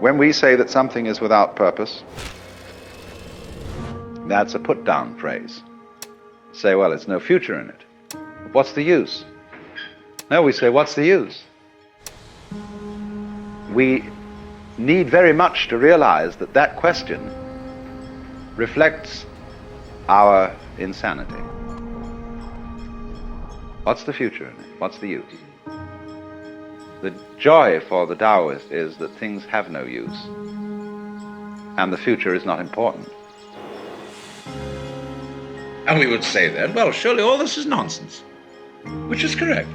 When we say that something is without purpose, that's a put-down phrase. Say, well, it's no future in it. What's the use? No, we say, what's the use? We need very much to realize that that question reflects our insanity. What's the future in it? What's the use? The joy for the Taoist is that things have no use, and the future is not important. And we would say then, well, surely all this is nonsense, which is correct.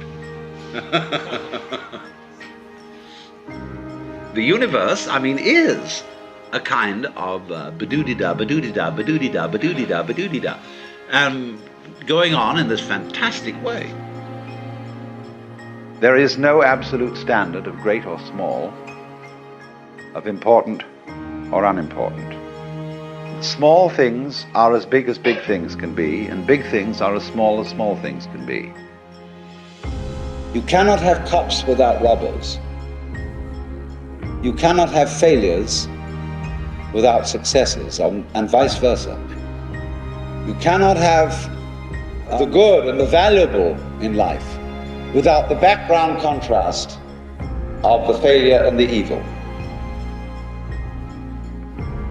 The universe, is a kind of ba-doo-dee-da, ba-doo-dee-da, ba-doo-dee-da, ba-doo-dee-da, ba-doo-dee-da, going on in this fantastic way. There is no absolute standard of great or small, of important or unimportant. Small things are as big things can be, and big things are as small things can be. You cannot have cops without robbers. You cannot have failures without successes, and vice versa. You cannot have the good and the valuable in life without the background contrast of the failure and the evil.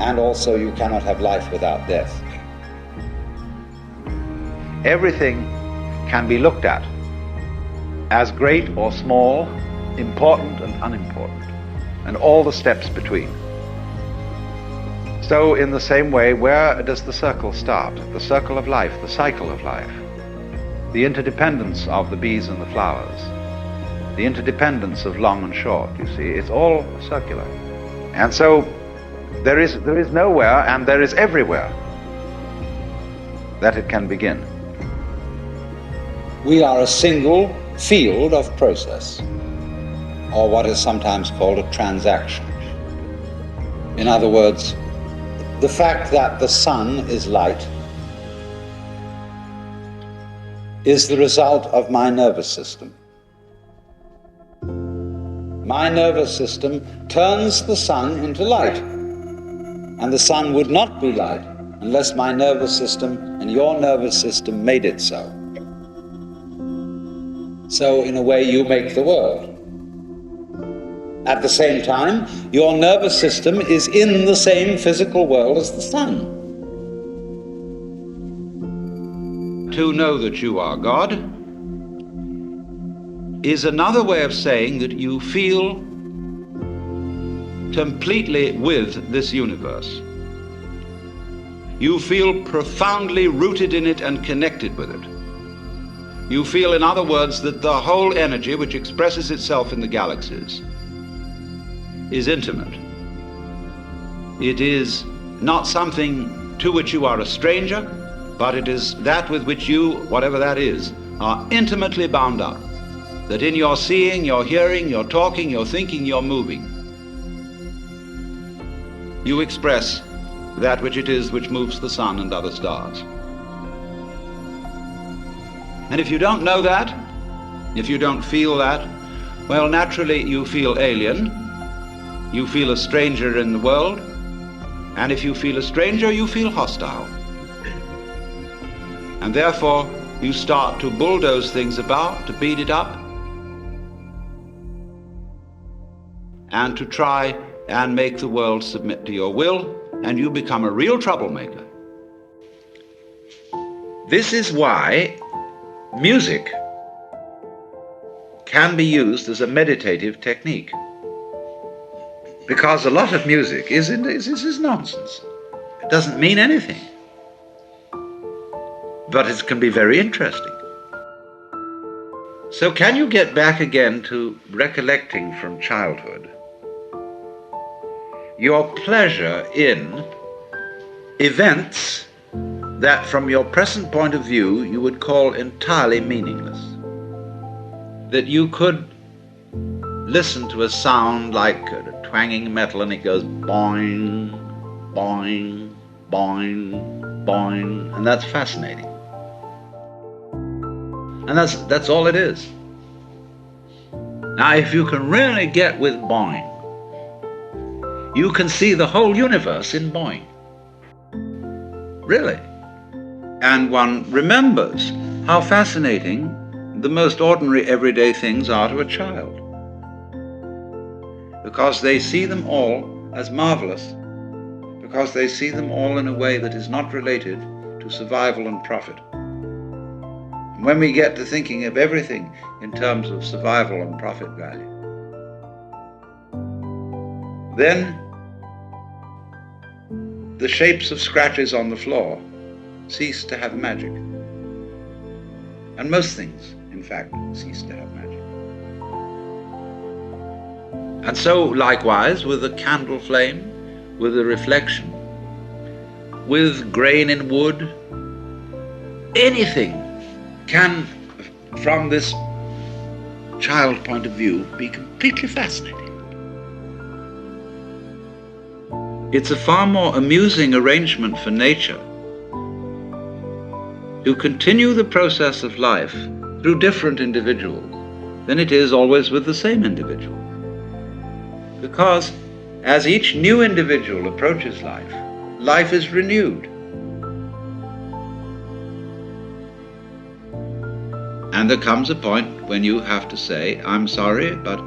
And also you cannot have life without death. Everything can be looked at as great or small, important and unimportant, and all the steps between. So in the same way, where does the circle start? The circle of life, the cycle of life. The interdependence of the bees and the flowers. The interdependence of long and short, you see, it's all circular. And so there is nowhere, and there is everywhere, that it can begin. We are a single field of process, or what is sometimes called a transaction. In other words, the fact that the sun is light is the result of my nervous system. My nervous system turns the sun into light, and the sun would not be light unless my nervous system and your nervous system made it so. So in a way you make the world. At the same time, your nervous system is in the same physical world as the sun. To know that you are God is another way of saying that you feel completely with this universe. You feel profoundly rooted in it and connected with it. You feel, in other words, that the whole energy which expresses itself in the galaxies is intimate. It is not something to which you are a stranger, but it is that with which you, whatever that is, are intimately bound up. That in your seeing, your hearing, your talking, your thinking, your moving, you express that which it is which moves the sun and other stars. And if you don't know that, if you don't feel that, well, naturally you feel alien, you feel a stranger in the world, and if you feel a stranger, you feel hostile. And therefore, you start to bulldoze things about, to beat it up, and to try and make the world submit to your will, and you become a real troublemaker. This is why music can be used as a meditative technique. Because a lot of music is nonsense. It doesn't mean anything. But it can be very interesting. So can you get back again to recollecting from childhood your pleasure in events that from your present point of view you would call entirely meaningless? That you could listen to a sound like a twanging metal and it goes boing, boing, boing, boing, and that's fascinating. And that's all it is. Now, if you can really get with boing, you can see the whole universe in Boing. Really. And one remembers how fascinating the most ordinary everyday things are to a child, because they see them all as marvelous, because they see them all in a way that is not related to survival and profit. And when we get to thinking of everything in terms of survival and profit value, then the shapes of scratches on the floor cease to have magic. And most things, in fact, cease to have magic. And so, likewise, with a candle flame, with a reflection, with grain in wood, anything can, from this child point of view, be completely fascinating. It's a far more amusing arrangement for nature to continue the process of life through different individuals than it is always with the same individual. Because as each new individual approaches life, life is renewed. And there comes a point when you have to say, I'm sorry, but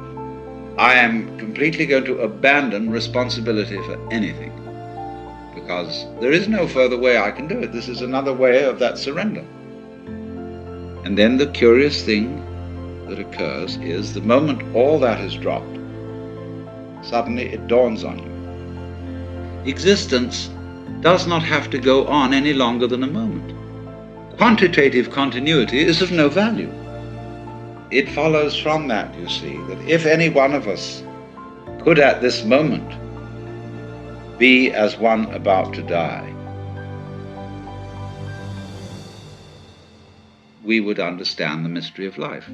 I am completely going to abandon responsibility for anything, because there is no further way I can do it. This is another way of that surrender. And then the curious thing that occurs is the moment all that is dropped, suddenly it dawns on you. Existence does not have to go on any longer than a moment. Quantitative continuity is of no value. It follows from that, you see, that if any one of us could at this moment be as one about to die, we would understand the mystery of life.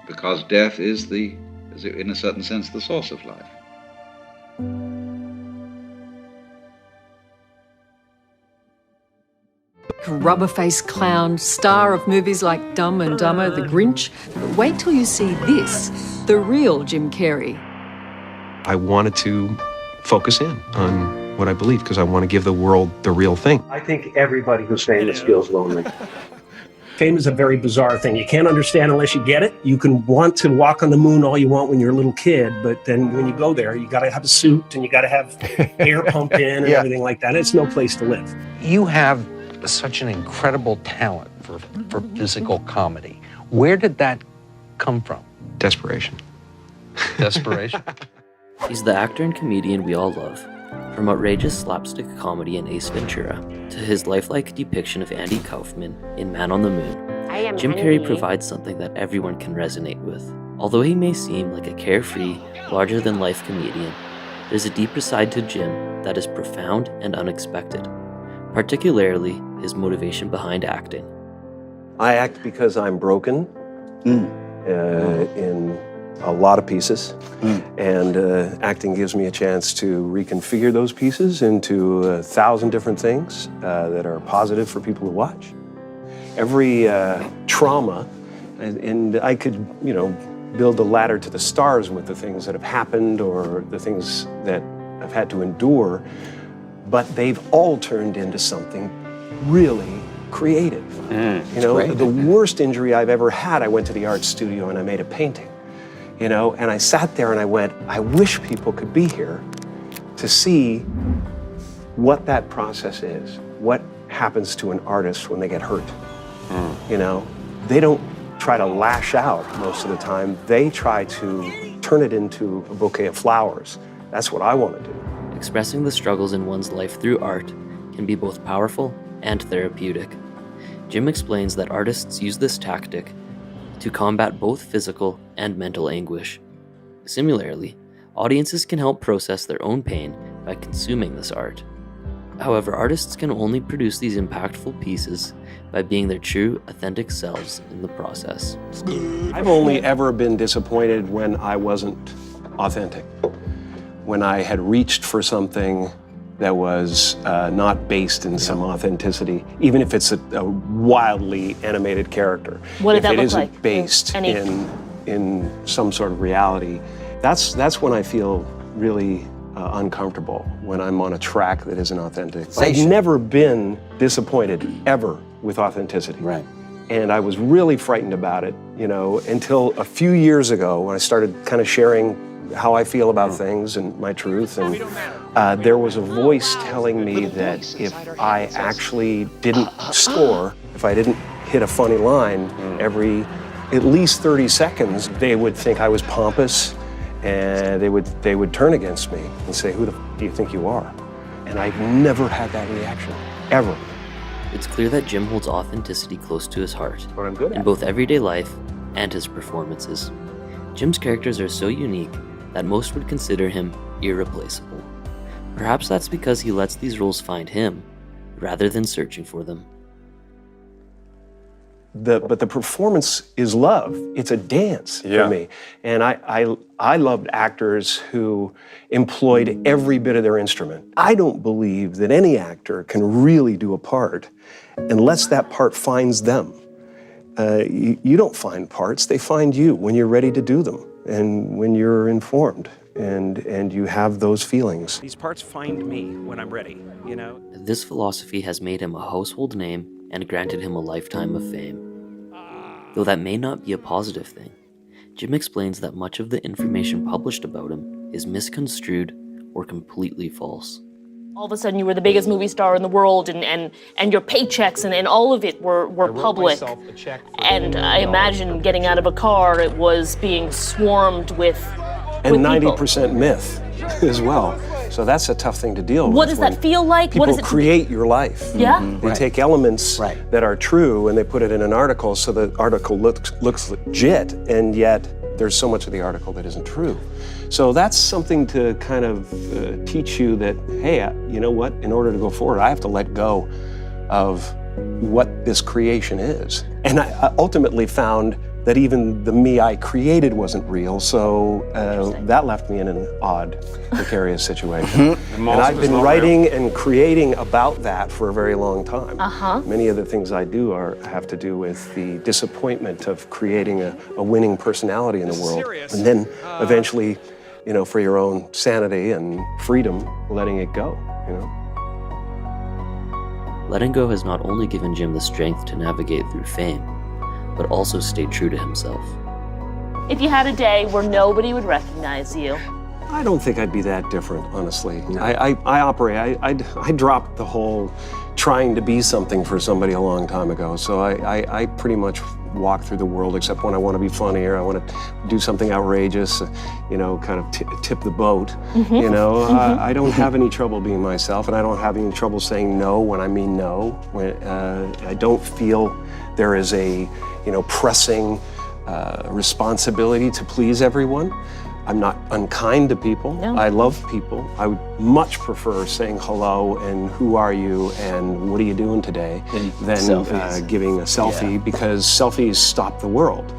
Because death is in a certain sense, the source of life. Rubber-faced clown, star of movies like Dumb and Dumber, The Grinch. But wait till you see this, the real Jim Carrey. I wanted to focus in on what I believe because I want to give the world the real thing. I think everybody who's famous feels lonely. Fame is a very bizarre thing. You can't understand unless you get it. You can want to walk on the moon all you want when you're a little kid, but then when you go there, you got to have a suit and you got to have air pumped in and everything like that. It's no place to live. You have such an incredible talent for physical comedy. Where did that come from? Desperation. Desperation? He's the actor and comedian we all love. From outrageous slapstick comedy in Ace Ventura to his lifelike depiction of Andy Kaufman in Man on the Moon, Jim Carrey provides something that everyone can resonate with. Although he may seem like a carefree, larger-than-life comedian, there's a deeper side to Jim that is profound and unexpected, particularly his motivation behind acting. I act because I'm broken in a lot of pieces, and acting gives me a chance to reconfigure those pieces into 1,000 different things that are positive for people to watch. Every trauma, and I could, build a ladder to the stars with the things that have happened or the things that I've had to endure, but they've all turned into something really creative. The worst injury I've ever had, I went to the art studio and I made a painting. And I sat there and I went, I wish people could be here to see what that process is, what happens to an artist when they get hurt. They don't try to lash out most of the time. They try to turn it into a bouquet of flowers. That's what I want to do. Expressing the struggles in one's life through art can be both powerful and therapeutic. Jim explains that artists use this tactic to combat both physical and mental anguish. Similarly, audiences can help process their own pain by consuming this art. However, artists can only produce these impactful pieces by being their true, authentic selves in the process. I've only ever been disappointed when I wasn't authentic, when I had reached for something that was not based in some authenticity, even if it's a wildly animated character. What did that look look like? If it isn't based in some sort of reality. That's when I feel really uncomfortable, when I'm on a track that isn't authentic. I've never been disappointed, ever, with authenticity. Right. And I was really frightened about it, you know, until a few years ago when I started kind of sharing how I feel about things and my truth. And there was a voice telling me that if I actually didn't score, if I didn't hit a funny line every at least 30 seconds, they would think I was pompous, and they would turn against me and say, "Who the f do you think you are?" And I've never had that reaction, ever. It's clear that Jim holds authenticity close to his heart, What I'm good in at. both everyday life and his performances. Jim's characters are so unique that most would consider him irreplaceable. Perhaps that's because he lets these roles find him, rather than searching for them. But the performance is love. It's a dance for me. And I loved actors who employed every bit of their instrument. I don't believe that any actor can really do a part unless that part finds them. You don't find parts, they find you when you're ready to do them and when you're informed and you have those feelings. These parts find me when I'm ready, you know? This philosophy has made him a household name and granted him a lifetime of fame. Though that may not be a positive thing, Jim explains that much of the information published about him is misconstrued or completely false. All of a sudden you were the biggest movie star in the world, and your paychecks and all of it were public. And I imagine getting out of a car, it was being swarmed with And people. 90% myth as well. So that's a tough thing to deal with. What does that feel like? People What does it create your life. Yeah? They take elements that are true and they put it in an article so the article looks legit, and yet there's so much of the article that isn't true. So that's something to kind of teach you that, hey, you know what? In order to go forward, I have to let go of what this creation is. And I ultimately found that even the me I created wasn't real, so that left me in an odd, precarious situation. And I've been writing and creating about that for a very long time. Many of the things I do have to do with the disappointment of creating a winning personality in the world, and then eventually, you know, for your own sanity and freedom, letting it go, you know? Letting go has not only given Jim the strength to navigate through fame, but also stayed true to himself. If you had a day where nobody would recognize you? I don't think I'd be that different, honestly. I dropped the whole trying to be something for somebody a long time ago, so I pretty much walk through the world, except when I want to be funny or I want to do something outrageous, you know, kind of tip the boat, you know. I don't have any trouble being myself, and I don't have any trouble saying no when I mean no. I don't feel there is a, you know, pressing responsibility to please everyone. I'm not unkind to people. No. I love people. I would much prefer saying hello and who are you and what are you doing today than giving a selfie, because selfies stop the world.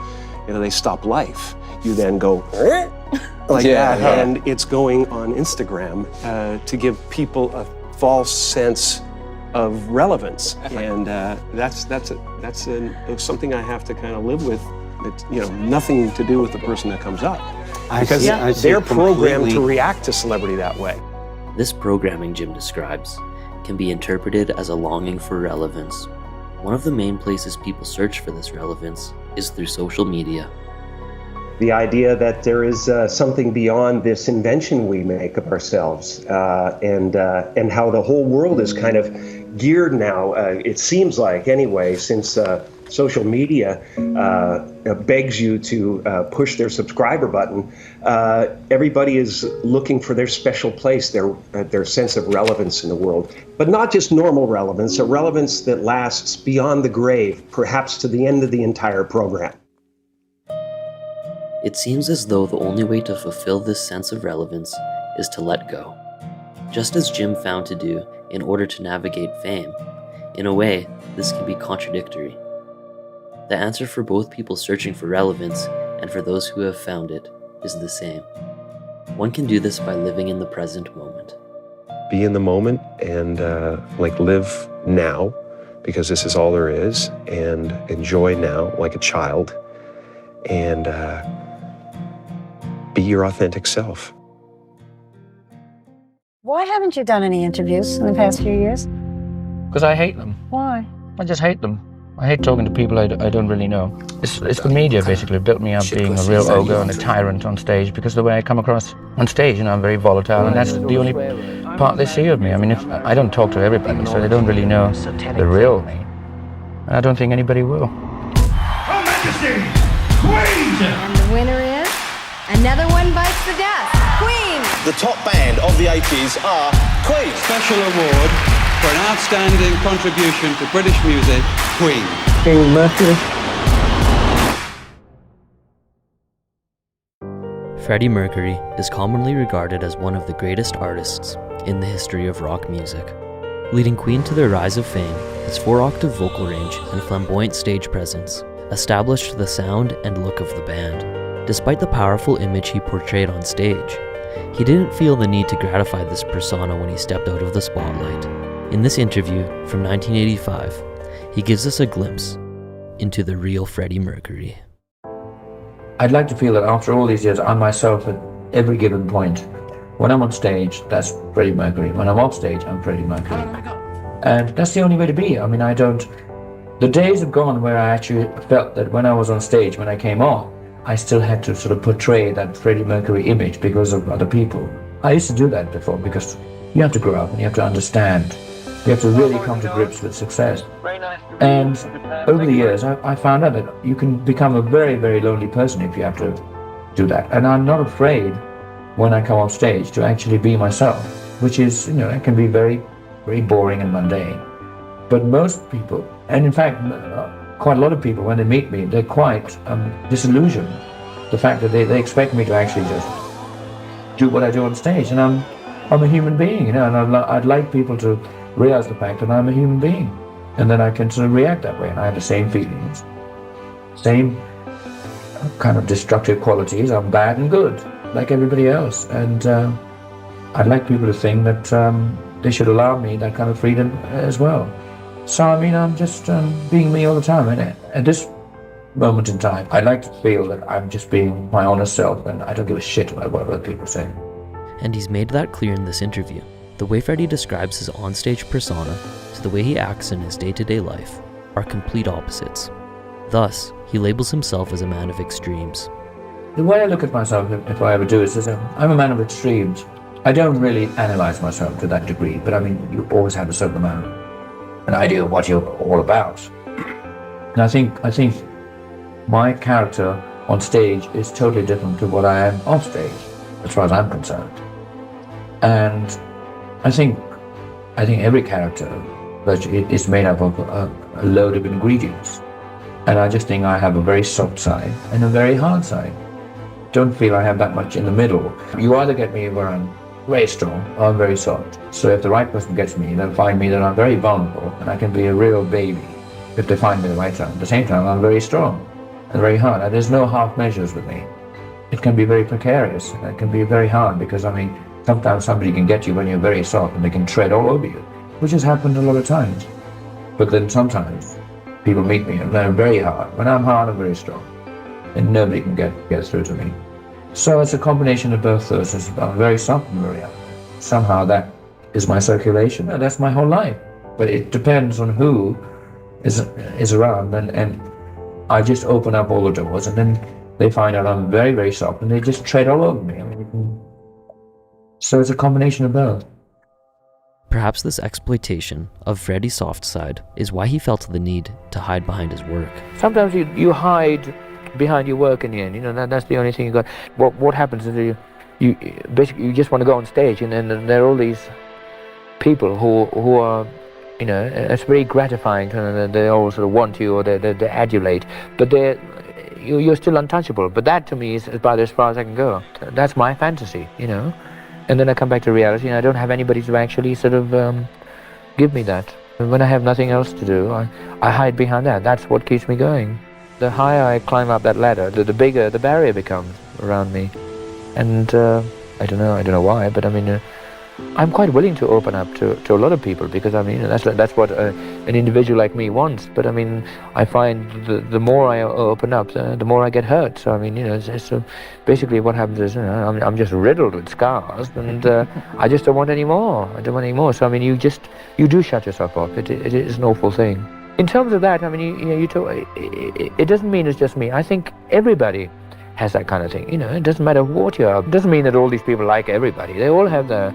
You know, they stop life. You then go like that, and it's going on Instagram to give people a false sense of relevance, and that's something I have to kind of live with. It's, you know, nothing to do with the person that comes up, because they're programmed to react to celebrity that way. This programming Jim describes can be interpreted as a longing for relevance. One of the main places people search for this relevance is through social media. The idea that there is something beyond this invention we make of ourselves, and how the whole world is kind of geared now, it seems like anyway, since social media begs you to push their subscriber button, everybody is looking for their special place, their sense of relevance in the world. But not just normal relevance, a relevance that lasts beyond the grave, perhaps to the end of the entire program. It seems as though the only way to fulfill this sense of relevance is to let go. Just as Jim found to do in order to navigate fame, in a way, this can be contradictory. The answer for both people searching for relevance and for those who have found it is the same. One can do this by living in the present moment. Be in the moment and like live now, because this is all there is, and enjoy now like a child, and be be your authentic self. Why haven't you done any interviews in the past few years? Because I hate them. Why? I just hate them. I hate talking to people I don't really know. It's the media, basically, built me up being a real ogre and a tyrant on stage, because the way I come across on stage, I'm very volatile, and that's the only part they see of me. I mean, if I don't talk to everybody, so they don't really know the real me. And I don't think anybody will. Her Majesty, Queen! And the winner is Another One Bites the Dust, Queen! The top band of the 80s are Queen. Special award for an outstanding contribution to British music, Queen. Freddie Mercury. Freddie Mercury is commonly regarded as one of the greatest artists in the history of rock music. Leading Queen to their rise of fame, his 4-octave vocal range and flamboyant stage presence established the sound and look of the band. Despite the powerful image he portrayed on stage, he didn't feel the need to gratify this persona when he stepped out of the spotlight. In this interview from 1985, he gives us a glimpse into the real Freddie Mercury. I'd like to feel that after all these years, I'm myself at every given point. When I'm on stage, that's Freddie Mercury. When I'm off stage, I'm Freddie Mercury. And that's the only way to be. I mean, the days have gone where I actually felt that when I was on stage, when I came off, I still had to sort of portray that Freddie Mercury image because of other people. I used to do that before, because you have to grow up and you have to understand. You have to really come to grips with success. And over the years, I found out that you can become a very, very lonely person if you have to do that. And I'm not afraid when I come off stage to actually be myself, which is, it can be very, very boring and mundane. But most people, and in fact, quite a lot of people, when they meet me, they're quite disillusioned. The fact that they expect me to actually just do what I do on stage. And I'm a human being, and I'd like people to realize the fact that I'm a human being, and then I can sort of react that way, and I have the same feelings, same kind of destructive qualities. I'm bad and good, like everybody else, and I'd like people to think that they should allow me that kind of freedom as well. So I mean, I'm just being me all the time, and at this moment in time, I'd like to feel that I'm just being my honest self, and I don't give a shit about what other people say. And he's made that clear in this interview. The way Freddie describes his onstage persona to the way he acts in his day-to-day life are complete opposites. Thus, he labels himself as a man of extremes. The way I look at myself, if I ever do, is I'm a man of extremes. I don't really analyze myself to that degree, but I mean, you always have a certain amount, an idea of what you're all about. And I think my character on stage is totally different to what I am off stage, as far as I'm concerned. And I think every character is made up of a load of ingredients. And I just think I have a very soft side and a very hard side. Don't feel I have that much in the middle. You either get me where I'm very strong or I'm very soft. So if the right person gets me, they'll find me that I'm very vulnerable and I can be a real baby if they find me the right time. At the same time, I'm very strong and very hard. And there's no half measures with me. It can be very precarious and it can be very hard because, I mean, sometimes somebody can get you when you're very soft and they can tread all over you, which has happened a lot of times. But then sometimes people meet me and they're very hard. When I'm hard, I'm very strong. And nobody can get through to me. So it's a combination of both those. I'm very soft and very hard. Somehow that is my circulation. That's my whole life. But it depends on who is around. And I just open up all the doors and then they find out I'm very, very soft and they just tread all over me. I mean, so it's a combination of both. Perhaps this exploitation of Freddie's soft side is why he felt the need to hide behind his work. Sometimes you hide behind your work in the end, that's the only thing you got. What happens is you basically you just want to go on stage, and then there are all these people who are, it's very gratifying, and they all sort of want you or they adulate, but you're still untouchable. But that to me is about as far as I can go. That's my fantasy, And then I come back to reality, and I don't have anybody to actually sort of give me that. And when I have nothing else to do, I hide behind that. That's what keeps me going. The higher I climb up that ladder, the bigger the barrier becomes around me. And I don't know why, but I mean, I'm quite willing to open up to a lot of people, because I mean that's what an individual like me wants. But I mean, I find the more I open up, the more I get hurt. So I mean, it's basically what happens is, I'm just riddled with scars, and I just don't want any more. I don't want any more. So I mean, you do shut yourself off. It is an awful thing. In terms of that, I mean, you talk, it doesn't mean it's just me. I think everybody has that kind of thing. It doesn't matter what you are. It doesn't mean that all these people like everybody. They all have their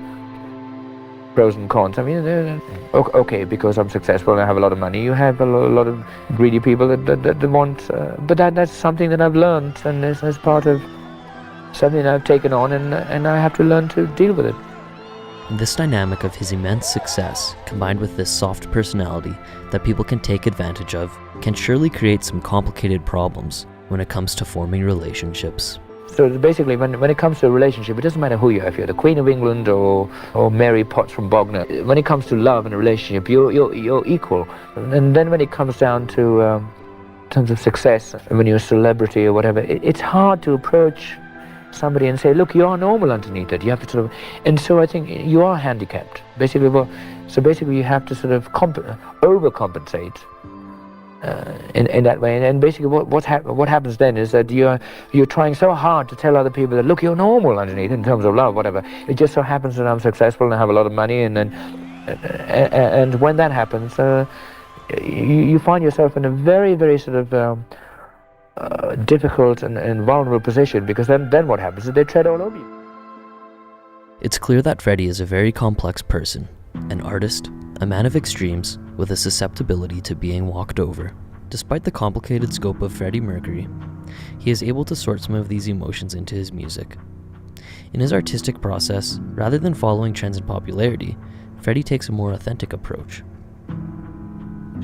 pros and cons. I mean, okay, because I'm successful and I have a lot of money, you have a lot of greedy people that want, but that's something that I've learned, and it's part of something that I've taken on, and I have to learn to deal with it. This dynamic of his immense success, combined with this soft personality that people can take advantage of, can surely create some complicated problems when it comes to forming relationships. So basically, when it comes to a relationship, it doesn't matter who you are, if you're the Queen of England or Mary Potts from Bognor. When it comes to love and a relationship, you're equal. And then when it comes down to in terms of success, when you're a celebrity or whatever, it's hard to approach somebody and say, look, you are normal underneath it. You have to sort of, and so I think you are handicapped. Basically, you have to sort of overcompensate. In that way, and basically what happens then is that you're trying so hard to tell other people that, look, you're normal underneath in terms of love, whatever. It just so happens that I'm successful and I have a lot of money, and when that happens, you find yourself in a very, very sort of difficult and vulnerable position, because then what happens is they tread all over you. It's clear that Freddie is a very complex person, an artist, a man of extremes, with a susceptibility to being walked over. Despite the complicated scope of Freddie Mercury, he is able to sort some of these emotions into his music. In his artistic process, rather than following trends and popularity, Freddie takes a more authentic approach.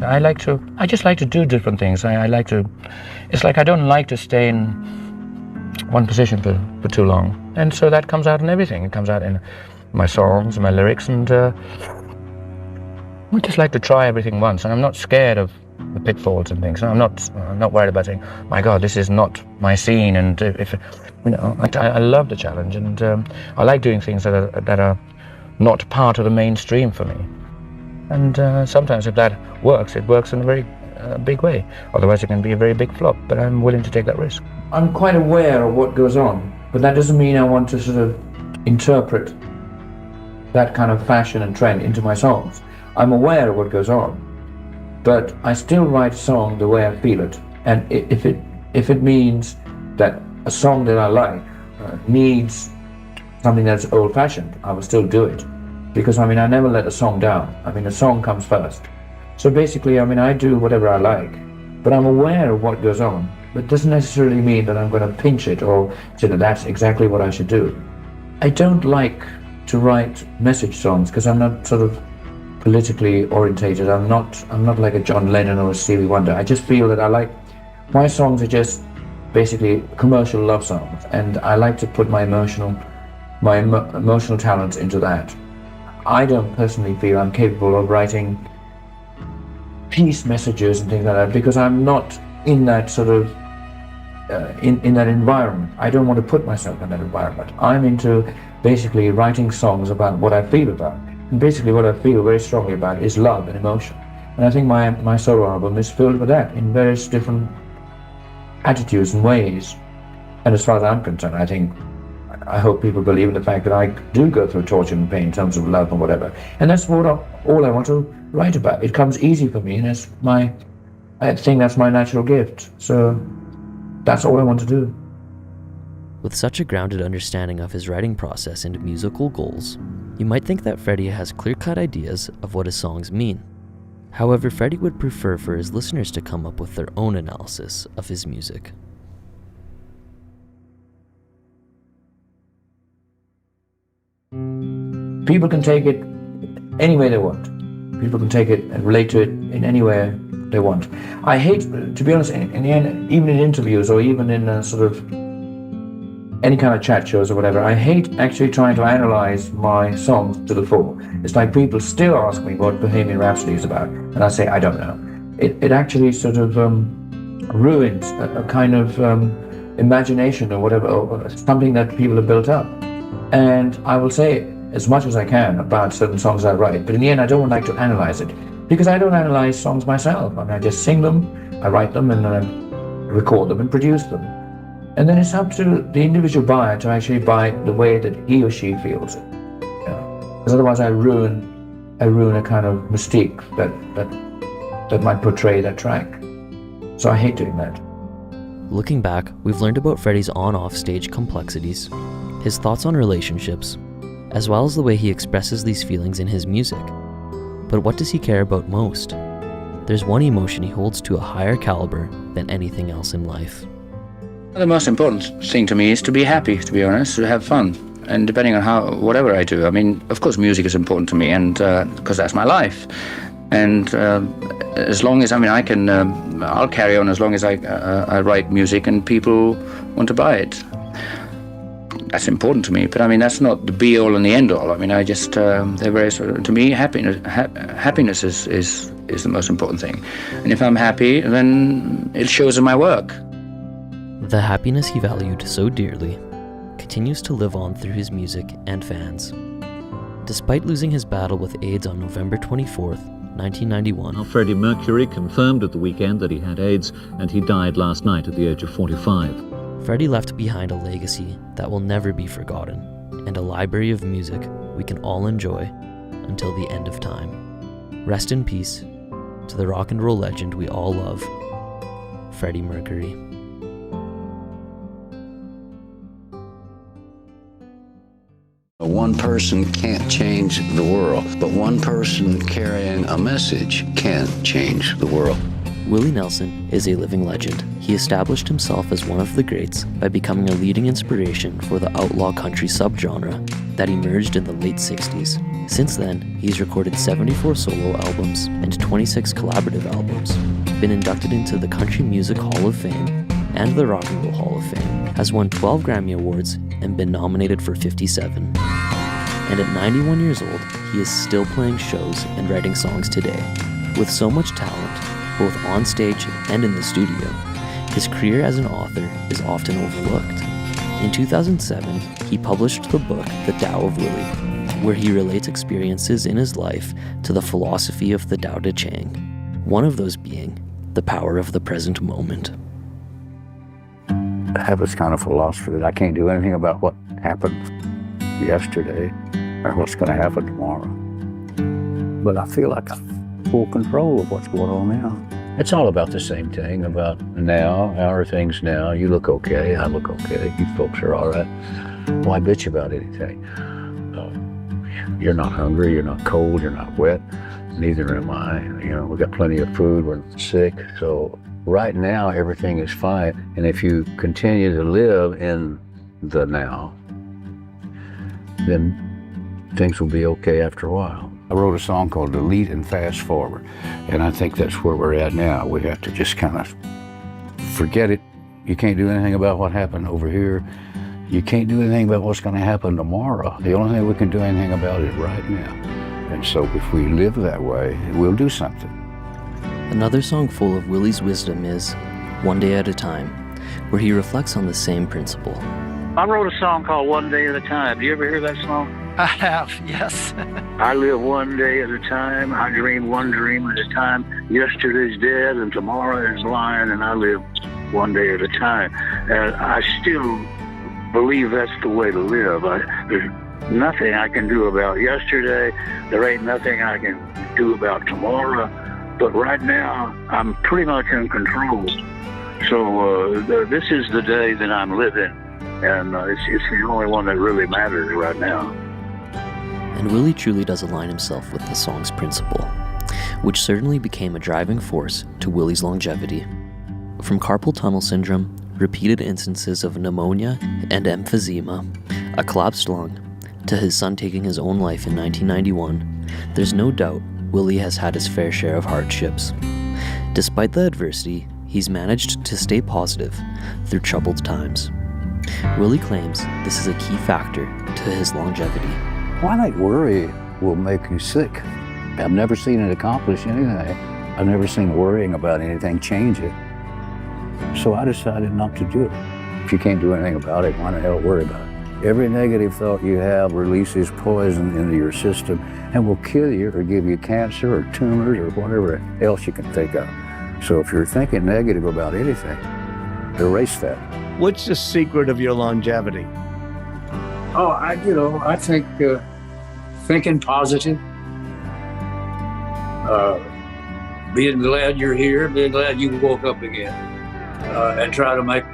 I just like to do different things. It's like I don't like to stay in one position for too long. And so that comes out in everything. It comes out in my songs, my lyrics, and I just like to try everything once, and I'm not scared of the pitfalls and things. I'm not worried about saying, my God, this is not my scene, and I love the challenge, and I like doing things that are not part of the mainstream for me. And sometimes if that works, it works in a very big way. Otherwise it can be a very big flop, but I'm willing to take that risk. I'm quite aware of what goes on, but that doesn't mean I want to sort of interpret that kind of fashion and trend into my songs. I'm aware of what goes on, but I still write a song the way I feel it. And if it means that a song that I like needs something that's old-fashioned, I will still do it. Because, I never let a song down. A song comes first. So basically, I do whatever I like, but I'm aware of what goes on. But it doesn't necessarily mean that I'm going to pinch it or say that that's exactly what I should do. I don't like to write message songs because I'm not sort of politically orientated. I'm not like a John Lennon or a Stevie Wonder. I just feel that my songs are just basically commercial love songs, and I like to put my emotional talents into that. I don't personally feel I'm capable of writing peace messages and things like that, because I'm not in that sort of in that environment. I don't want to put myself in that environment. I'm into basically writing songs about what I feel about. And basically what I feel very strongly about is love and emotion. And I think my solo album is filled with that in various different attitudes and ways. And as far as I'm concerned, I hope people believe in the fact that I do go through torture and pain in terms of love and whatever. And that's all I want to write about. It comes easy for me, and I think that's my natural gift. So that's all I want to do. With such a grounded understanding of his writing process and musical goals, you might think that Freddie has clear-cut ideas of what his songs mean. However, Freddie would prefer for his listeners to come up with their own analysis of his music. People can take it any way they want. People can take it and relate to it in any way they want. I hate, to be honest, in the end, even in interviews or even in sort of any kind of chat shows or whatever, I hate actually trying to analyze my songs to the full. It's like people still ask me what Bohemian Rhapsody is about, and I say, I don't know. It actually sort of ruins a kind of imagination or whatever, or something that people have built up. And I will say, as much as I can about certain songs I write, but in the end I don't like to analyze it, because I don't analyze songs myself. I mean, I just sing them, I write them, and then I record them and produce them. And then it's up to the individual buyer to actually buy it the way that he or she feels it. Because otherwise I ruin a kind of mystique that might portray that track. So I hate doing that. Looking back, we've learned about Freddie's on-off stage complexities, his thoughts on relationships, as well as the way he expresses these feelings in his music. But what does he care about most? There's one emotion he holds to a higher caliber than anything else in life. The most important thing to me is to be happy, to be honest, to have fun. And depending on whatever I do, I mean, of course music is important to me, and because that's my life. And as long as, I'll carry on as long as I write music and people want to buy it. That's important to me, but I mean, that's not the be-all and the end-all. I mean, I just, they're very, to me, happiness is the most important thing. And if I'm happy, then it shows in my work. The happiness he valued so dearly continues to live on through his music and fans. Despite losing his battle with AIDS on November 24th, 1991. Freddie Mercury confirmed at the weekend that he had AIDS, and he died last night at the age of 45. Freddie left behind a legacy that will never be forgotten, and a library of music we can all enjoy until the end of time. Rest in peace to the rock and roll legend we all love, Freddie Mercury. One person can't change the world, but one person carrying a message can change the world. Willie Nelson is a living legend. He established himself as one of the greats by becoming a leading inspiration for the outlaw country subgenre that emerged in the late 60s. Since then, he's recorded 74 solo albums and 26 collaborative albums, been inducted into the Country Music Hall of Fame and the Rock and Roll Hall of Fame, has won 12 Grammy Awards and been nominated for 57. And at 91 years old, he is still playing shows and writing songs today. With so much talent, both on stage and in the studio, his career as an author is often overlooked. In 2007, he published the book The Tao of Willie, where he relates experiences in his life to the philosophy of the Tao Te Ching, one of those being the power of the present moment. I have this kind of philosophy that I can't do anything about what happened yesterday or what's going to happen tomorrow. But I feel like I'm full control of what's going on now. It's all about the same thing, about now. How are things now? You look okay, I look okay, you folks are all right. Why bitch about anything? You're not hungry, you're not cold, you're not wet, neither am I. You know, we've got plenty of food, we're sick, so right now everything is fine. And if you continue to live in the now, then things will be okay after a while. I wrote a song called Delete and Fast Forward, and I think that's where we're at now. We have to just kind of forget it. You can't do anything about what happened over here. You can't do anything about what's going to happen tomorrow. The only thing we can do anything about is right now. And so if we live that way, we'll do something. Another song full of Willie's wisdom is One Day at a Time, where he reflects on the same principle. I wrote a song called One Day at a Time. Do you ever hear that song? I have, yes. I live one day at a time. I dream one dream at a time. Yesterday's dead and tomorrow is lying, and I live one day at a time. And I still believe that's the way to live. There's nothing I can do about yesterday. There ain't nothing I can do about tomorrow. But right now, I'm pretty much in control. So this is the day that I'm living, and it's the only one that really matters right now. And Willie truly does align himself with the song's principle, which certainly became a driving force to Willie's longevity. From carpal tunnel syndrome, repeated instances of pneumonia and emphysema, a collapsed lung, to his son taking his own life in 1991, there's no doubt Willie has had his fair share of hardships. Despite the adversity, he's managed to stay positive through troubled times. Willie claims this is a key factor to his longevity. Why not worry will make you sick? I've never seen it accomplish anything. I've never seen worrying about anything change it. So I decided not to do it. If you can't do anything about it, why the hell worry about it? Every negative thought you have releases poison into your system and will kill you or give you cancer or tumors or whatever else you can think of. So if you're thinking negative about anything, erase that. What's the secret of your longevity? Oh, I think thinking positive, being glad you're here, being glad you woke up again, and try to make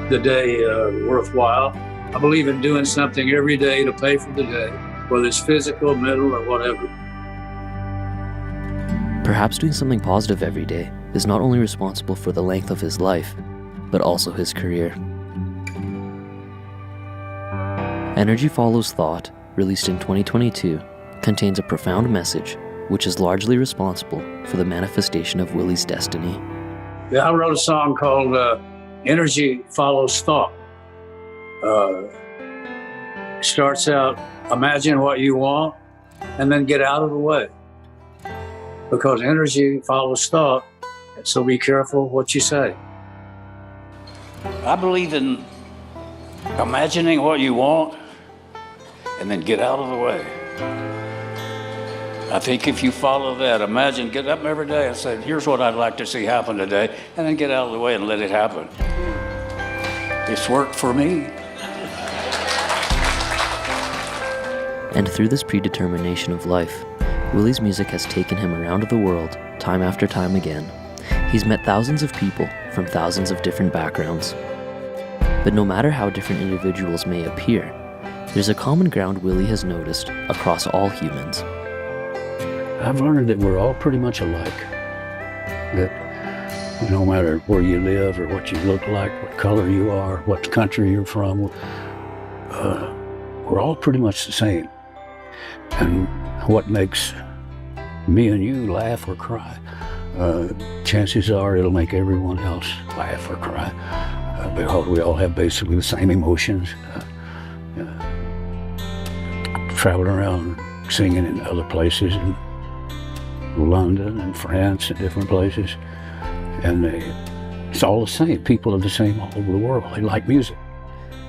the day worthwhile. I believe in doing something every day to pay for the day, whether it's physical, mental, or whatever. Perhaps doing something positive every day is not only responsible for the length of his life, but also his career. Energy Follows Thought, released in 2022, contains a profound message which is largely responsible for the manifestation of Willie's destiny. Yeah, I wrote a song called Energy Follows Thought. Starts out, imagine what you want, and then get out of the way. Because energy follows thought, so be careful what you say. I believe in imagining what you want and then get out of the way. I think if you follow that, imagine, get up every day and say, here's what I'd like to see happen today, and then get out of the way and let it happen. It's worked for me. And through this predetermination of life, Willie's music has taken him around the world time after time again. He's met thousands of people from thousands of different backgrounds. But no matter how different individuals may appear, there's a common ground Willie has noticed across all humans. I've learned that we're all pretty much alike. That no matter where you live or what you look like, what color you are, what country you're from, we're all pretty much the same. And what makes me and you laugh or cry, chances are it'll make everyone else laugh or cry. Because we all have basically the same emotions. Traveling around singing in other places, in London and France and different places. And it's all the same. People are the same all over the world. They like music.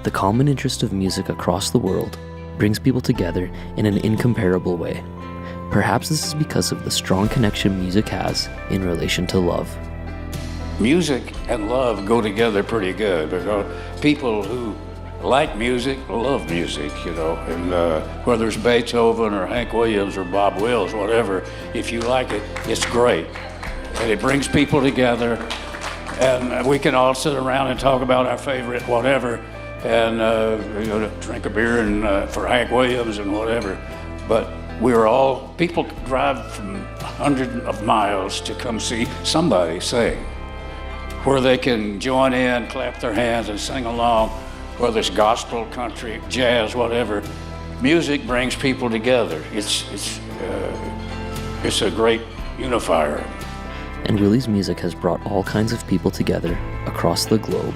The common interest of music across the world brings people together in an incomparable way. Perhaps this is because of the strong connection music has in relation to love. Music and love go together pretty good because people who like music love music, and whether it's Beethoven or Hank Williams or Bob Wills, whatever, if you like it, it's great. And it brings people together, and we can all sit around and talk about our favorite whatever, and drink a beer and for Hank Williams and whatever. But people drive from hundreds of miles to come see somebody sing, where they can join in, clap their hands and sing along, whether it's gospel, country, jazz, whatever. Music brings people together. It's a great unifier. And Willie's music has brought all kinds of people together across the globe.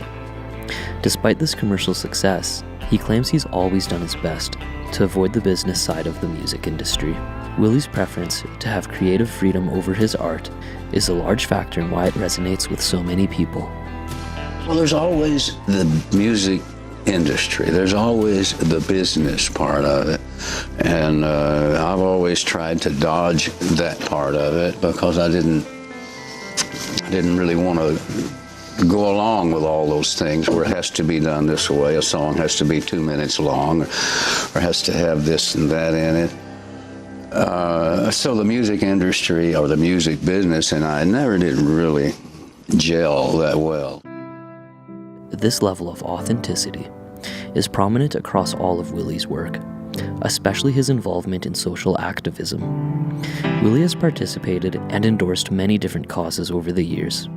Despite this commercial success, he claims he's always done his best to avoid the business side of the music industry. Willie's preference to have creative freedom over his art is a large factor in why it resonates with so many people. Well, there's always the music industry. There's always the business part of it. And I've always tried to dodge that part of it because I didn't really want to go along with all those things where it has to be done this way. A song has to be 2 minutes long or has to have this and that in it. So the music industry or the music business and I never did really gel that well. This level of authenticity is prominent across all of Willie's work, especially his involvement in social activism. Willie has participated and endorsed many different causes over the years.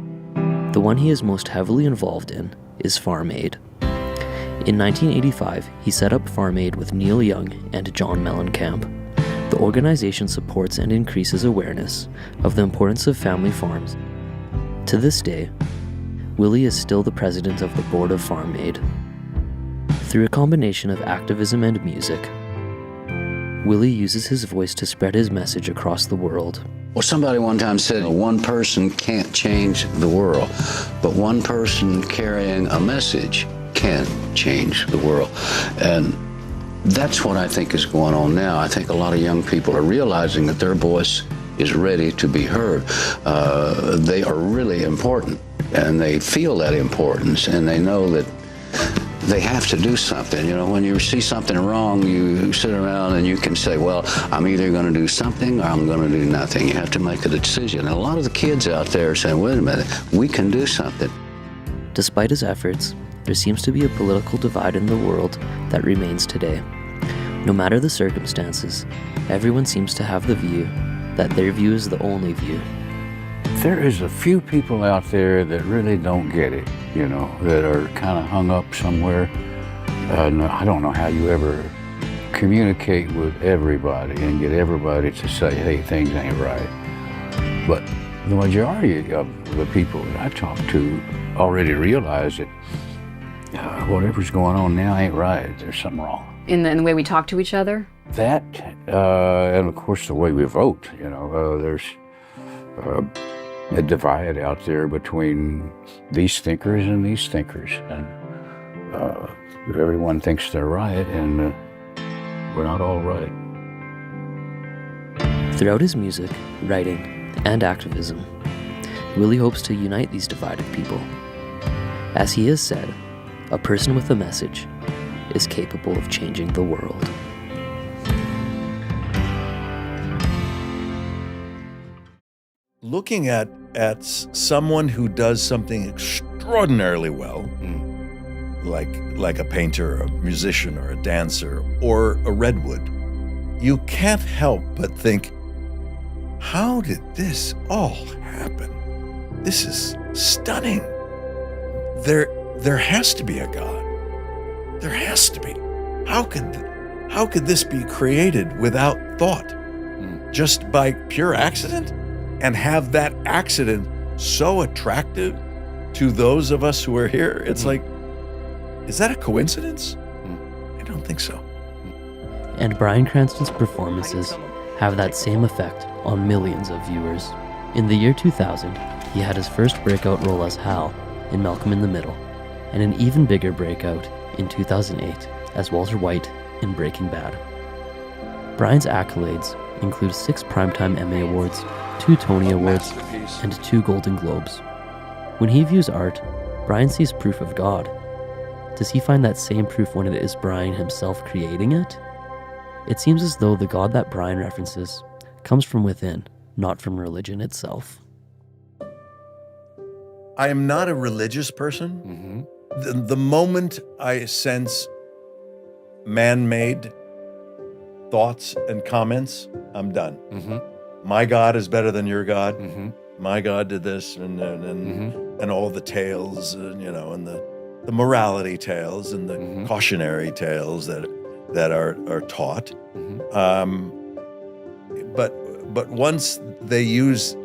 The one he is most heavily involved in is Farm Aid. In 1985, he set up Farm Aid with Neil Young and John Mellencamp. The organization supports and increases awareness of the importance of family farms. To this day, Willie is still the president of the board of Farm Aid. Through a combination of activism and music, Willie uses his voice to spread his message across the world. Well, somebody one time said, one person can't change the world, but one person carrying a message can change the world. And That's what I think is going on now. I think a lot of young people are realizing that their voice is ready to be heard. They are really important, and they feel that importance, and they know that they have to do something. You know, when you see something wrong, you sit around and you can say, well, I'm either going to do something or I'm going to do nothing. You have to make a decision. And a lot of the kids out there are saying, wait a minute, we can do something. Despite his efforts, there seems to be a political divide in the world that remains today. No matter the circumstances, everyone seems to have the view that their view is the only view. There is a few people out there that really don't get it, you know, that are kind of hung up somewhere. I don't know how you ever communicate with everybody and get everybody to say, hey, things ain't right. But the majority of the people that I talk to already realize that whatever's going on now ain't right. There's something wrong. In the way we talk to each other? That, and of course the way we vote, you know, there's a divide out there between these thinkers and these thinkers. And everyone thinks they're right, and we're not all right. Throughout his music, writing, and activism, Willie hopes to unite these divided people. As he has said, a person with a message is capable of changing the world. Looking at someone who does something extraordinarily well, like a painter, a musician, or a dancer, or a redwood, you can't help but think, how did this all happen? This is stunning. There has to be a God. There has to be. How could this be created without thought? Just by pure accident? And have that accident so attractive to those of us who are here? It's like, is that a coincidence? I don't think so. And Bryan Cranston's performances have that same effect on millions of viewers. In the year 2000, he had his first breakout role as Hal in Malcolm in the Middle, and an even bigger breakout in 2008 as Walter White in Breaking Bad. Bryan's accolades include 6 Primetime Emmy Awards, 2 Tony Awards, and 2 Golden Globes. When he views art, Bryan sees proof of God. Does he find that same proof when it is Bryan himself creating it? It seems as though the God that Bryan references comes from within, not from religion itself. I am not a religious person. The moment I sense man-made thoughts and comments, I'm done. My God is better than your God. My God did this, and all the tales, and the morality tales and the cautionary tales that are taught. But once they use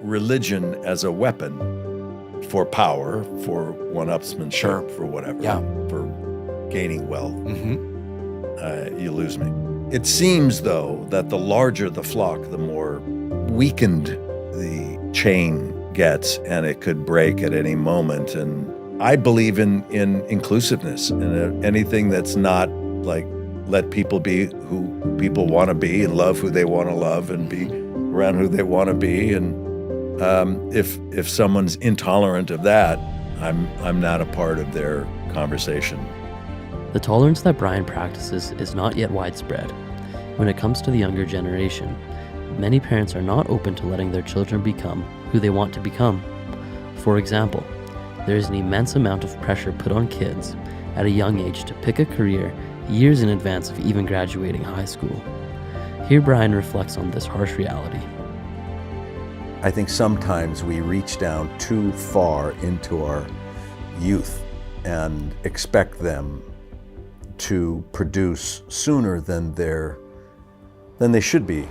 religion as a weapon for power, for one-upsmanship, for whatever, for gaining wealth, you lose me. It seems, though, that the larger the flock, the more weakened the chain gets, and it could break at any moment. And I believe in inclusiveness, and anything that's not like, let people be who people want to be and love who they want to love and be around who they want to be. And if someone's intolerant of that, I'm not a part of their conversation. The tolerance that Bryan practices is not yet widespread. When it comes to the younger generation, many parents are not open to letting their children become who they want to become. For example, there is an immense amount of pressure put on kids at a young age to pick a career years in advance of even graduating high school. Here Bryan reflects on this harsh reality. I think sometimes we reach down too far into our youth and expect them to produce sooner than they should be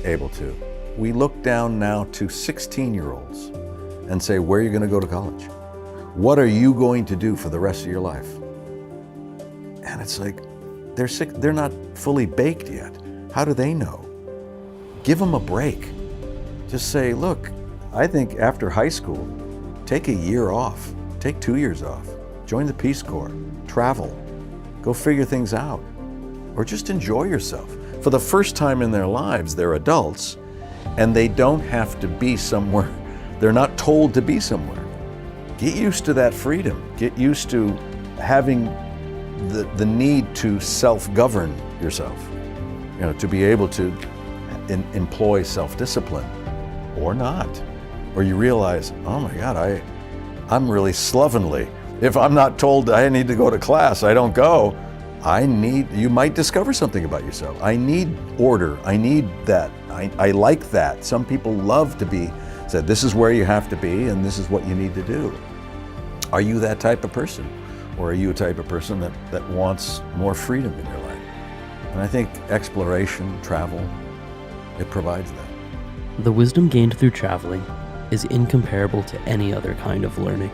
able to. We look down now to 16-year-olds and say, where are you going to go to college? What are you going to do for the rest of your life? And it's like, they're not fully baked yet. How do they know? Give them a break. Just say, look, I think after high school, take a year off, take 2 years off, join the Peace Corps, travel, go figure things out. or just enjoy yourself. For the first time in their lives, they're adults, and they don't have to be somewhere. They're not told to be somewhere. Get used to that freedom. Get used to having the need to self-govern yourself, to be able to employ self-discipline or not. Or you realize, oh my God, I'm really slovenly. If I'm not told I need to go to class, I don't go. You might discover something about yourself. I need order, I need that. I like that. Some people love to be said, this is where you have to be and this is what you need to do. Are you that type of person? Or are you a type of person that wants more freedom in your life? And I think exploration, travel, it provides that. The wisdom gained through traveling is incomparable to any other kind of learning.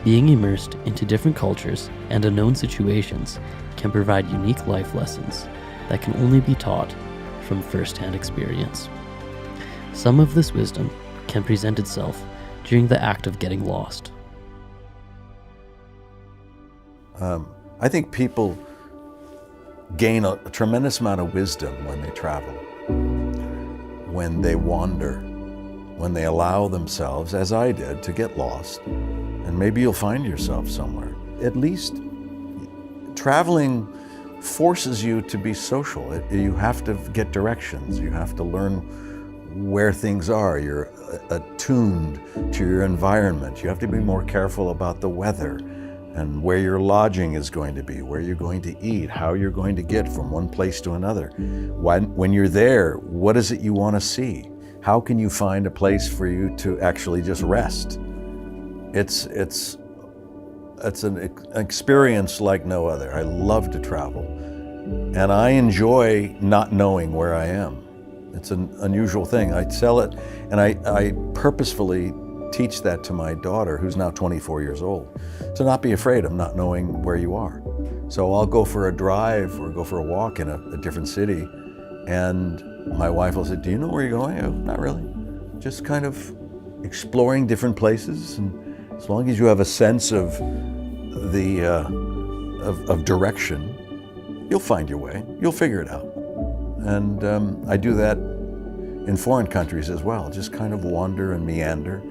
Being immersed into different cultures and unknown situations can provide unique life lessons that can only be taught from first-hand experience. Some of this wisdom can present itself during the act of getting lost. I think people gain a tremendous amount of wisdom when they travel, when they wander, when they allow themselves, as I did, to get lost. And maybe you'll find yourself somewhere. At least traveling forces you to be social. You have to get directions. You have to learn where things are. You're attuned to your environment. You have to be more careful about the weather and where your lodging is going to be, where you're going to eat, how you're going to get from one place to another. When you're there, what is it you want to see? How can you find a place for you to actually just rest? It's an experience like no other. I love to travel, and I enjoy not knowing where I am. It's an unusual thing. I tell it, and I purposefully teach that to my daughter, who's now 24 years old, to not be afraid of not knowing where you are. So I'll go for a drive or go for a walk in a different city, and my wife will say, do you know where you're going? Oh, not really. Just kind of exploring different places, and as long as you have a sense of direction, you'll find your way. You'll figure it out. And I do that in foreign countries as well. Just kind of wander and meander,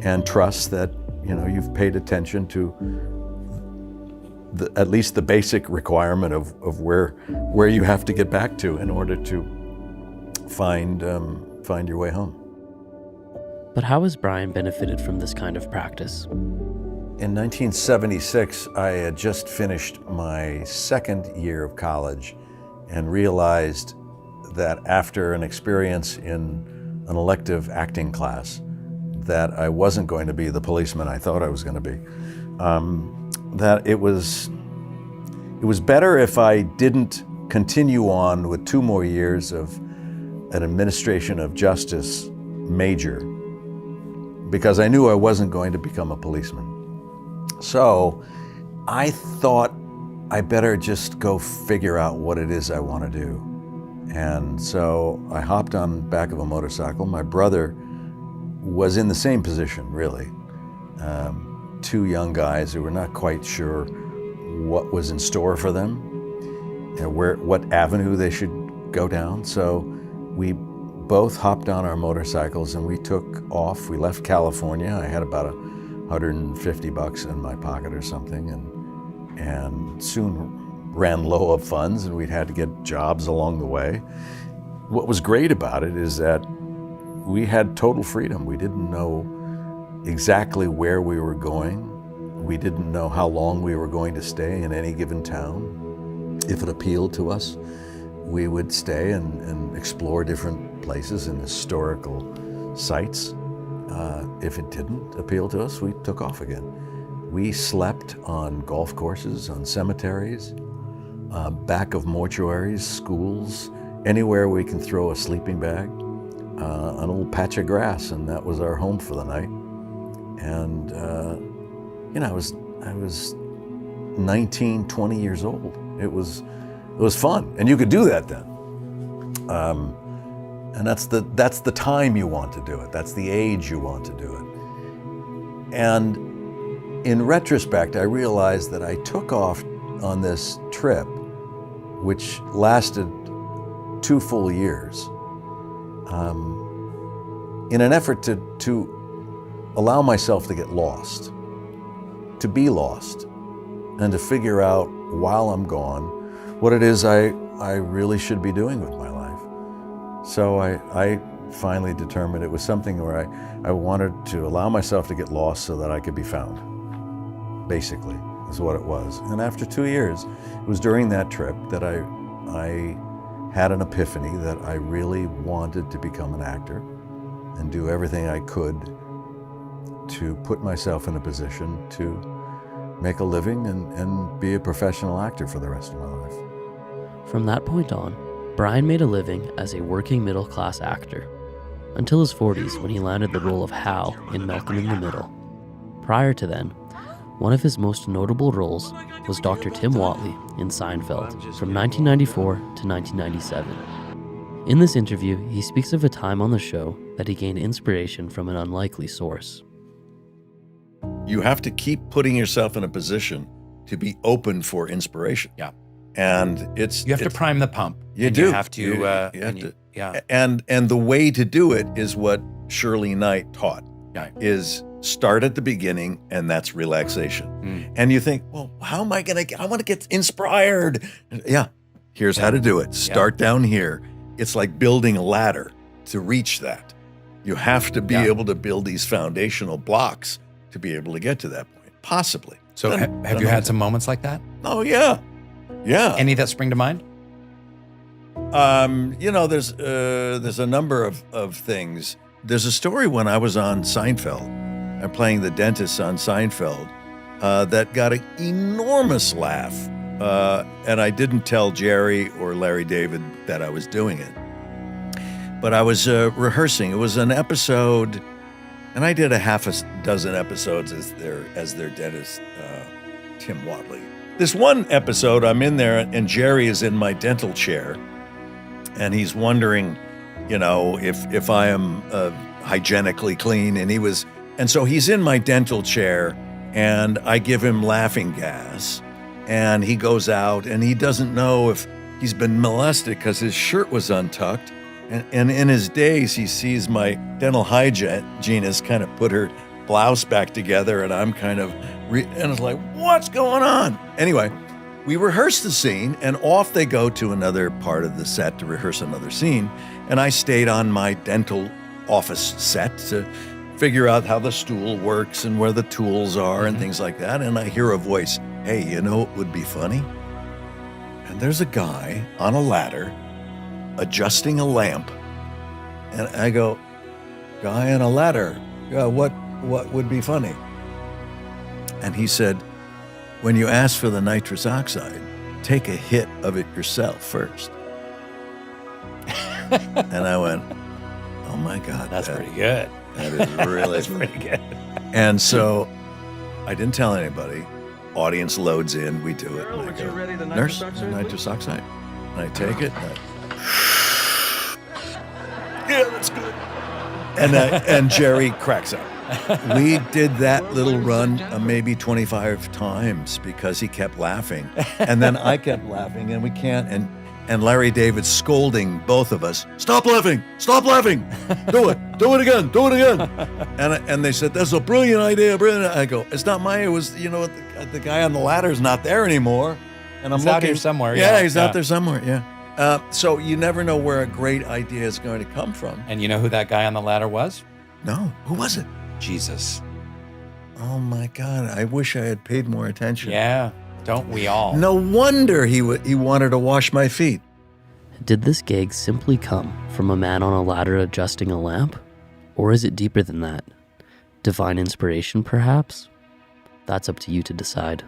and trust that you've paid attention to at least the basic requirement of where you have to get back to in order to find your way home. But how has Bryan benefited from this kind of practice? In 1976, I had just finished my second year of college and realized that after an experience in an elective acting class, that I wasn't going to be the policeman I thought I was going to be. That it was better if I didn't continue on with 2 more years of an administration of justice major, because I knew I wasn't going to become a policeman. So I thought I better just go figure out what it is I want to do. And so I hopped on the back of a motorcycle. My brother was in the same position, really. 2 young guys who were not quite sure what was in store for them, what avenue they should go down. So we both hopped on our motorcycles and we took off. We left California. I had about $150 in my pocket or something, and soon ran low of funds, and we'd had to get jobs along the way. What was great about it is that we had total freedom. We didn't know exactly where we were going. We didn't know how long we were going to stay in any given town. If it appealed to us, we would stay and explore different places and historical sites. If it didn't appeal to us, we took off again. We slept on golf courses, on cemeteries, back of mortuaries, schools, anywhere we can throw a sleeping bag, on a little patch of grass, and that was our home for the night. And I was 19, 20 years old. It was fun, and you could do that then. And that's the time you want to do it. That's the age you want to do it. And in retrospect, I realized that I took off on this trip which lasted 2 full years, in an effort to allow myself to get lost, to be lost, and to figure out while I'm gone what it is I really should be doing with my life. So I finally determined it was something where I wanted to allow myself to get lost so that I could be found, basically, is what it was. And after 2 years, it was during that trip that I had an epiphany that I really wanted to become an actor and do everything I could to put myself in a position to make a living and be a professional actor for the rest of my life. From that point on, Bryan made a living as a working middle-class actor, until his 40s when he landed the role of Hal in Malcolm in the Middle. Prior to then, one of his most notable roles was Dr. Tim Whatley in Seinfeld from 1994 to 1997. In this interview, he speaks of a time on the show that he gained inspiration from an unlikely source. You have to keep putting yourself in a position to be open for inspiration. Yeah. And you have to prime the pump. You do. You have to. Yeah. And the way to do it is what Shirley Knight taught. Yeah. Is start at the beginning, and that's relaxation. And you think, well, how am I want to get inspired. Yeah. Here's how to do it. Start down here. It's like building a ladder to reach that. You have to be able to build these foundational blocks to be able to get to that point, possibly. So have you had some moments like that? Oh, yeah. Yeah. Any that spring to mind? There's a number of things. There's a story when I was on Seinfeld, I'm playing the dentist on Seinfeld, that got an enormous laugh. And I didn't tell Jerry or Larry David that I was doing it. But I was rehearsing. It was an episode, and I did a half a dozen episodes as their dentist, Tim Whatley. This one episode, I'm in there, and Jerry is in my dental chair, and he's wondering, if I am hygienically clean, and so he's in my dental chair, and I give him laughing gas, and he goes out, and he doesn't know if he's been molested because his shirt was untucked. And in his daze, he sees my dental hygienist kind of put her blouse back together, and I'm kind of, and it's like, what's going on? Anyway, we rehearsed the scene, and off they go to another part of the set to rehearse another scene. And I stayed on my dental office set to figure out how the stool works and where the tools are and things like that. And I hear a voice, hey, you know what would be funny? And there's a guy on a ladder adjusting a lamp, and I go, guy on a ladder, what would be funny? And he said, when you ask for the nitrous oxide, take a hit of it yourself first. And I went, oh my God, that's pretty good. That is really that's pretty good. And so I didn't tell anybody. Audience loads in, we do it. And I go, nurse, nitrous oxide. And I take it. Yeah, that's good. And Jerry cracks up. We did that little run maybe 25 times because he kept laughing. And then I kept laughing, and we can't. And Larry David scolding both of us, stop laughing, do it again. And they said, that's a brilliant idea, I go, it's not mine, it was, the guy on the ladder's not there anymore. And I'm he's looking. Out here somewhere. Yeah, he's out there somewhere, yeah. So you never know where a great idea is going to come from. And you know who that guy on the ladder was? No. Who was it? Jesus. Oh my God. I wish I had paid more attention. Yeah. Don't we all? No wonder he wanted to wash my feet. Did this gig simply come from a man on a ladder adjusting a lamp? Or is it deeper than that? Divine inspiration, perhaps? That's up to you to decide.